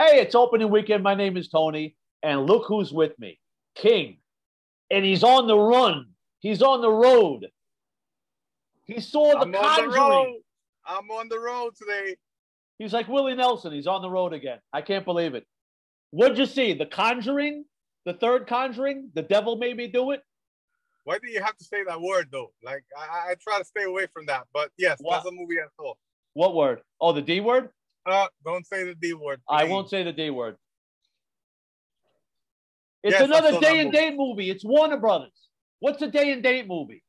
Hey, it's opening weekend. My name is Tony, and look who's with me, King. And he's on the run. He's on the road. He saw the I'm on the Conjuring. road. I'm on the road today. He's like Willie Nelson. He's on the road again. I can't believe it. What'd you see? The Conjuring? The third Conjuring? The devil made me do it? Why do you have to say that word, though? Like, I try to stay away from that. But yes, What? that's a movie I saw. What word? Oh, the D word? Don't say the D word. I please. won't say the D word. It's Yes, I another saw day that and date movie. It's Warner Brothers. What's a day and date movie?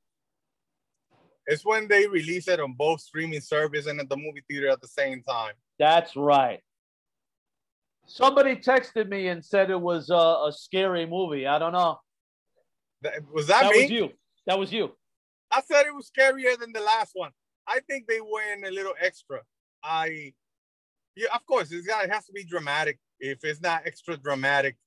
It's when they release it on both streaming service and at the movie theater at the same time. That's right. Somebody texted me and said it was a scary movie. I don't know. Was that That me? was you. That was you. I said it was scarier than the last one. I think they went a little extra. Yeah, of course, it has to be dramatic. If it's not extra dramatic,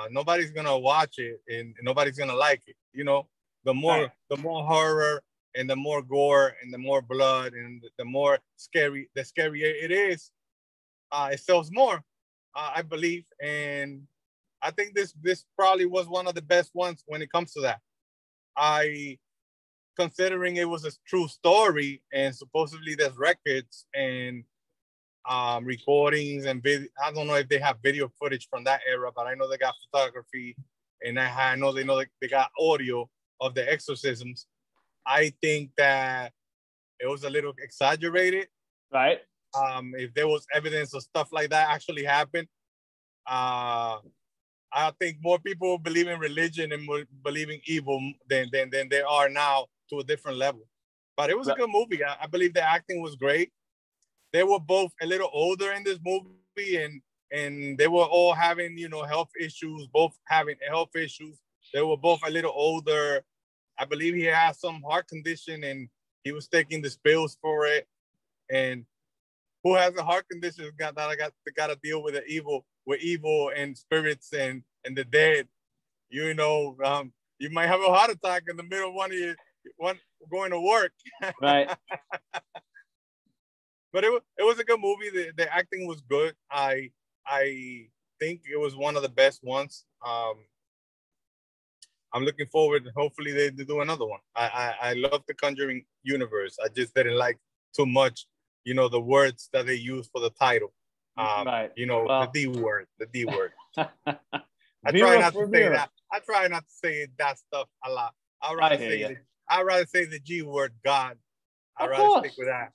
nobody's gonna watch it and nobody's gonna like it. You know, the more horror and the more gore and the more blood and the more scary, the scarier it is, it sells more, I believe. And I think this probably was one of the best ones when it comes to that. Considering it was a true story and supposedly there's records and recordings and video. I don't know if they have video footage from that era, but I know they got photography and I know they got audio of the exorcisms. I think that it was a little exaggerated. Right. If there was evidence of stuff like that actually happened, I think more people believe in religion and believe in evil than they are now, to a different level. But it was a good movie. I believe the acting was great. They were both a little older in this movie, and they were all having, health issues, both having health issues. They were both a little older. I believe he had some heart condition and he was taking the pills for it. And who has a heart condition got to deal with evil and spirits and the dead. You might have a heart attack in the middle of one going to work. Right. But it was a good movie. The acting was good. I think it was one of the best ones. I'm looking forward. Hopefully they do another one. I love the Conjuring universe. I just didn't like too much, the words that they use for the title. Right. The D word. The D word. I Vera try not for to say Vera. that. I try not to say that stuff a lot. I'd rather say the G word, God. I'd rather stick with that.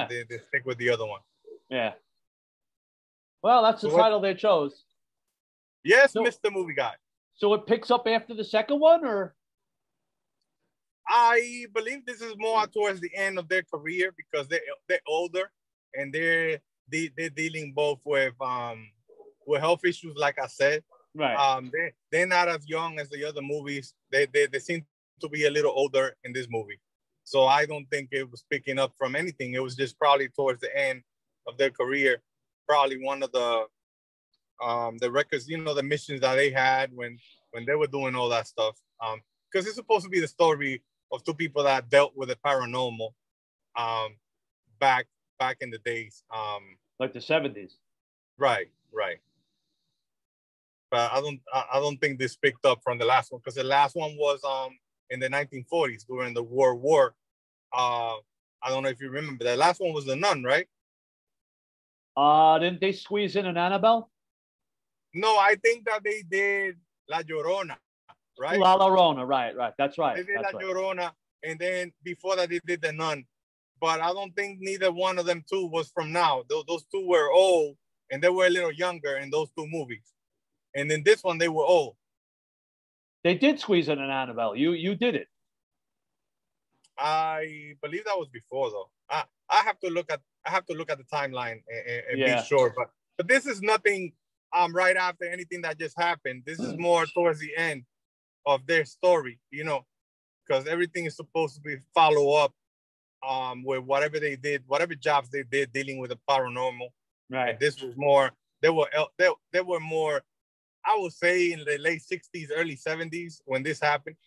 They stick with the other one. Yeah. Well, that's the title they chose. Yes, Mr. Movie Guy. So it picks up after the second one, or? I believe this is more towards the end of their career because they're older and they're dealing both with health issues, like I said. Right. They're not as young as the other movies. They seem to be a little older in this movie. So I don't think it was picking up from anything. It was just probably towards the end of their career, probably one of the records, the missions that they had when they were doing all that stuff. Because it's supposed to be the story of two people that dealt with the paranormal back in the days. Like the 70s. Right. But I don't think this picked up from the last one, because the last one was in the 1940s during the World War. I don't know if you remember. The last one was The Nun, right? Didn't they squeeze in an Annabelle? No, I think that they did La Llorona, right? La Llorona, right. That's right. They did That's La right. Llorona, and then before that they did The Nun. But I don't think neither one of them two was from now. Those two were old, and they were a little younger in those two movies. And then this one, they were old. They did squeeze in an Annabelle. You did it. I believe that was before, though. I have to look at the timeline and be sure. But this is nothing right after anything that just happened. This is more towards the end of their story, because everything is supposed to be follow up with whatever they did, whatever jobs they did dealing with the paranormal. Right. And this was more. They were more, I would say, in the late 60s, early 70s when this happened.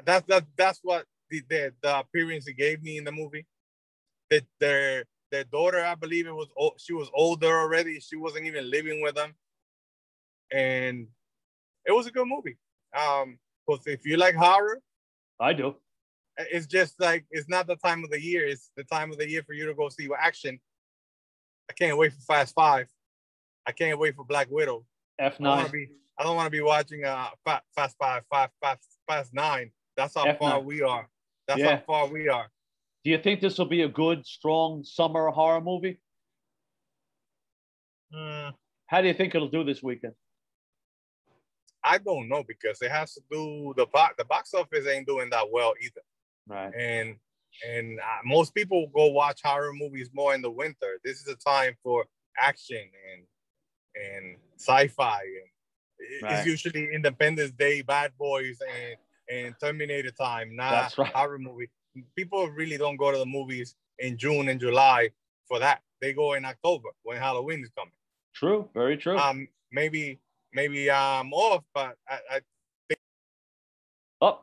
That's what the appearance it gave me in the movie. That Their daughter, I believe she was older already. She wasn't even living with them. And it was a good movie. Because if you like horror, I do. it's just like, it's not the time of the year. It's the time of the year for you to go see action. I can't wait for Fast 5. I can't wait for Black Widow. F9. I don't want to be watching Fast 5, Fast 9. That's how F9. far we are. That's how far we are. Do you think this will be a good, strong summer horror movie? How do you think it'll do this weekend? I don't know, because it has to do the box office ain't doing that well either. Right. And most people go watch horror movies more in the winter. This is a time for action and sci-fi, and it's usually Independence Day, Bad Boys, and Terminator time, not horror movie. People really don't go to the movies in June and July for that. They go in October when Halloween is coming. True, very true. Maybe I'm off, but I think... Oh,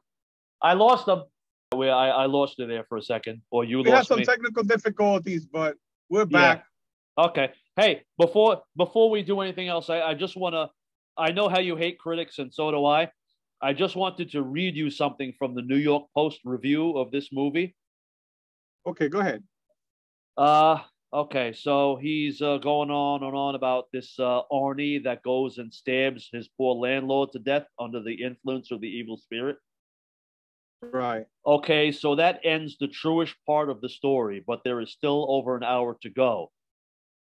I lost them. I lost you there for a second, or you lost me. We had some technical difficulties, but we're back. Yeah. Okay. Hey, before we do anything else, I just want to... I know how you hate critics, and so do I. I just wanted to read you something from the New York Post review of this movie. Okay, go ahead. Okay, so he's going on and on about this Arnie that goes and stabs his poor landlord to death under the influence of the evil spirit. Right. Okay, so that ends the truish part of the story, but there is still over an hour to go.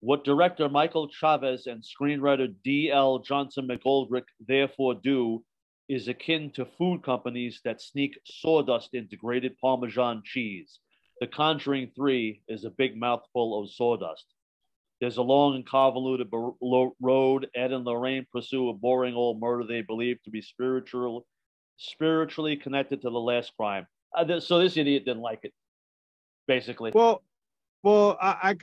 What director Michael Chavez and screenwriter D.L. Johnson McGoldrick therefore do is akin to food companies that sneak sawdust into grated Parmesan cheese. The Conjuring 3 is a big mouthful of sawdust. There's a long and convoluted road. Ed and Lorraine pursue a boring old murder they believe to be spiritually connected to the last crime. So this idiot didn't like it, basically. Well, I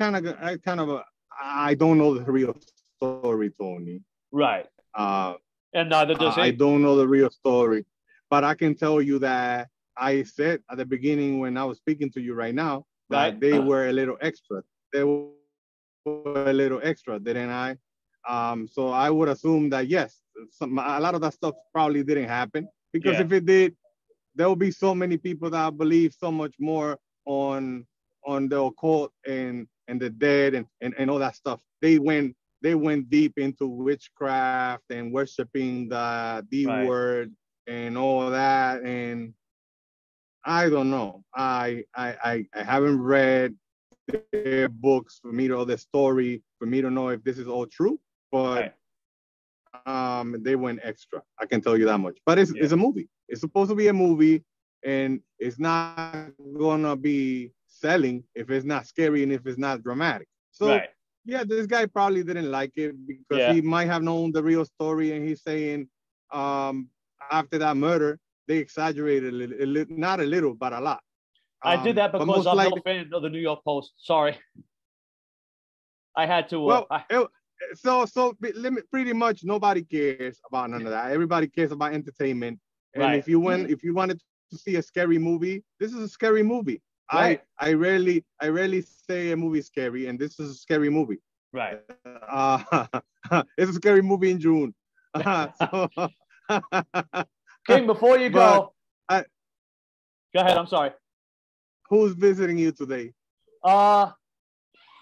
don't know the real story, Tony. Right. And neither does he. I don't know the real story, but I can tell you that I said at the beginning when I was speaking to you right now that they were a little extra. They were a little extra, didn't I? So I would assume that yes, a lot of that stuff probably didn't happen, because if it did, there will be so many people that believe so much more on the occult and the dead and all that stuff. They went deep into witchcraft and worshiping the D word and all that. And I don't know. I haven't read their books for me to know the story, for me to know if this is all true. But they went extra. I can tell you that much. But it's a movie. It's supposed to be a movie, and it's not gonna be selling if it's not scary and if it's not dramatic. So yeah, this guy probably didn't like it because he might have known the real story, and he's saying after that murder they exaggerated a little, not a little, but a lot. I did that because I'm no fan of the New York Post. Sorry, I had to. Well, pretty much nobody cares about none of that. Everybody cares about entertainment. And if you wanted to see a scary movie, this is a scary movie. I rarely say a movie is scary, and this is a scary movie. Right. It's a scary movie in June. King, before you go ahead. I'm sorry. Who's visiting you today?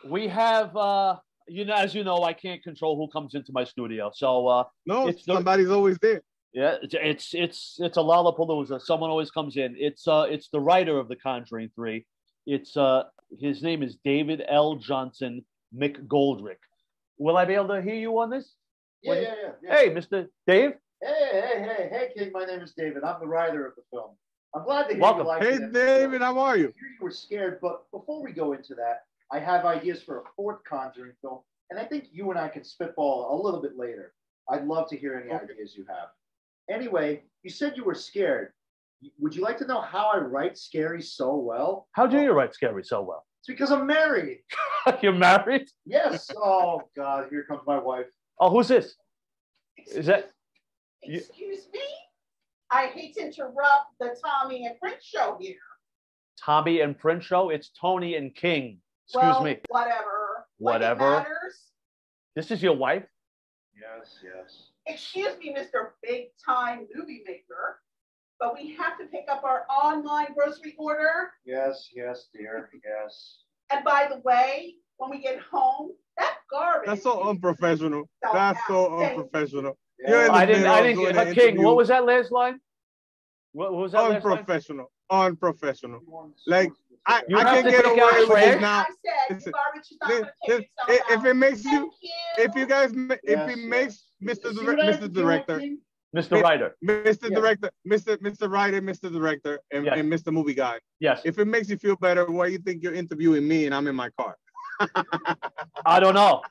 We have as you know, I can't control who comes into my studio. So somebody's always there. Yeah, it's a lollapalooza. Someone always comes in. It's the writer of The Conjuring 3. It's his name is David L. Johnson McGoldrick. Will I be able to hear you on this? Yeah. Hey, Mr. Dave. Hey, King. My name is David. I'm the writer of the film. I'm glad to hear you like it. Hey, David, how are you? I hear you were scared, but before we go into that, I have ideas for a fourth Conjuring film, and I think you and I can spitball a little bit later. I'd love to hear any ideas you have. Anyway, you said you were scared. Would you like to know how I write scary so well? How do you write scary so well? It's because I'm married. You're married? Yes. Oh, God, here comes my wife. Oh, who's this? Is that... Excuse me? I hate to interrupt the Tommy and Prince show here. Tommy and Prince show? It's Tony and King. Excuse me. Whatever. Whatever. What matters. This is your wife? Yes, yes. Excuse me, Mr. Big Time Movie Maker, but we have to pick up our online grocery order. Yes, yes, dear. Yes. And by the way, when we get home, that garbage. That's so unprofessional. That's so unprofessional. Yeah. You're in the I didn't. middle I of didn't. doing King. an interview. What was that last line? What was that last line? Unprofessional. Unprofessional. Like I You have can't to get take away out with trash? this now. I said Listen, garbage is not going to take itself If out. it makes you, Thank if you guys, if Yes, it makes yes. Mr. See what I have to Mr. do, Director, King? Mr. Writer. Mr. Yeah. Director, Mr. Writer, Mr. Director, and, Yes. and Mr. Movie Guy. Yes. If it makes you feel better, why you think you're interviewing me and I'm in my car? I don't know.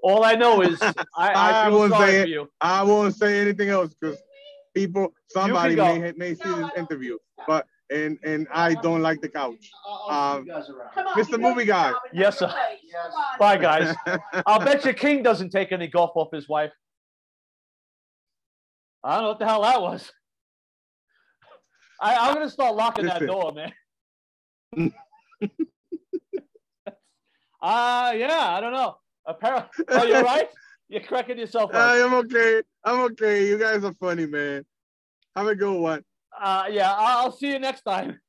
All I know is I feel won't sorry say for it. you. I won't say anything else because somebody go. may see this interview, but and I don't like the couch. I'll see you guys around. Come on, Mr. you Movie know Guy. your job and Yes, know your sir. place. Yes. Come on. Bye, guys. I'll bet you King doesn't take any golf off his wife. I don't know what the hell that was. I'm gonna start locking that Listen. door, man. Yeah, I don't know. Apparently, oh, you're right. You're cracking yourself up. I'm okay. I'm okay. You guys are funny, man. Have a good one. Yeah, I'll see you next time.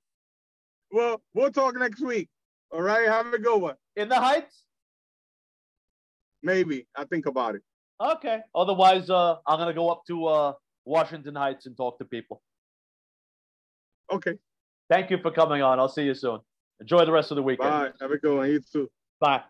Well, we'll talk next week. All right. Have a good one. In the Heights? Maybe. I think about it. Okay. Otherwise, I'm gonna go up to Washington Heights and talk to people. Okay. Thank you for coming on. I'll see you soon. Enjoy the rest of the weekend. Bye. Have a good one. You too. Bye.